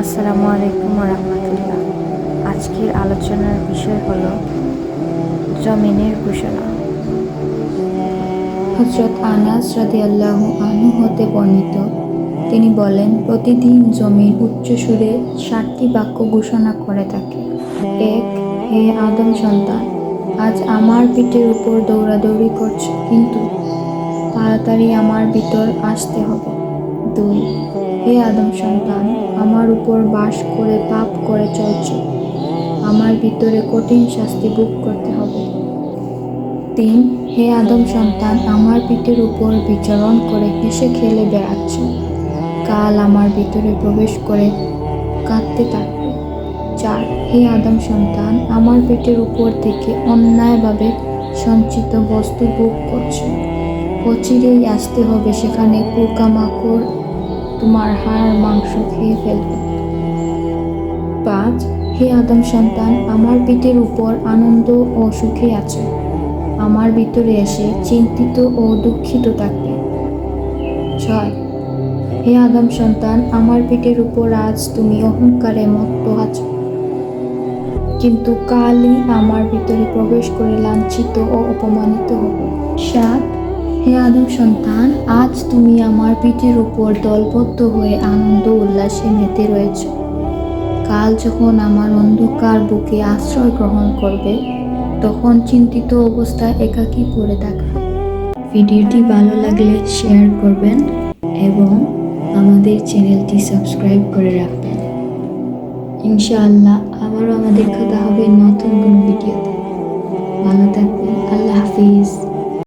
আসসালামু আলাইকুম রহমতুল্লাহ। আজকের আলোচনার বিষয় হলো জমিনের ঘোষণা। হযরত আনাস রাদিয়াল্লাহু আনহু হতে বর্ণিত, তিনি বলেন, প্রতিদিন জমিন উচ্চ সুরে 7টি বাক্য ঘোষণা করে থাকে। 1. হে আদম সন্তান, আজ আমার পিঠের উপর দৌড়াদৌড়ি করছো, কিন্তু তাড়াতাড়ি আমার ভিতর আসতে হবে। 2. হে আদম সন্তান, আমার উপর বাস করে পাপ করে চলছো, আমার ভিতরে কঠিন শাস্তি ভোগ করতে হবে। 3. হে আদম সন্তান, আমার পিঠের উপর বিচরণ করে হেসে খেলে বেড়াচ্ছ, কাল আমার ভিতরে প্রবেশ করে কাঁদতে থাকবে। 4. হে আদম সন্তান, আমার পেটের উপর থেকে অন্যায়ভাবে সঞ্চিত বস্তু ভোগ করছো, অচিরেই আসতে হবে সেখানে পোকামাকড় তোমার হাড় মাংস খেয়ে ফেলবে। 5. হে আদম সন্তান, আমার পিঠের উপর আনন্দ ও সুখে আছো, আমার ভিতরে এসে চিন্তিত ও দুঃখিত থাকবে। 6. হে আদম সন্তান, আমার পিঠের উপর আজ তুমি অহংকারে মত্ত আছো, কিন্তু কালই আমার ভিতরে প্রবেশ করে লাঞ্ছিত ও অপমানিত হবে। 7. হে আদম সন্তান, আজ তুমি আমার পিঠের উপর দলবদ্ধ হয়ে আনন্দ উল্লাসে মেতে রয়েছ, কাল যখন আমার অন্ধকার বুকে আশ্রয় গ্রহণ করবে, তখন চিন্তিত অবস্থায় একাকী পড়ে থাকবে। ভিডিওটি ভালো লাগলে শেয়ার করবেন এবং আমাদের চ্যানেলটি সাবস্ক্রাইব করে রাখবেন। ইনশাআল্লাহ আবারও আমাদের কথা হবে নতুন কোনো ভিডিওতে। ভালো থাকবেন। আল্লাহ হাফিজ।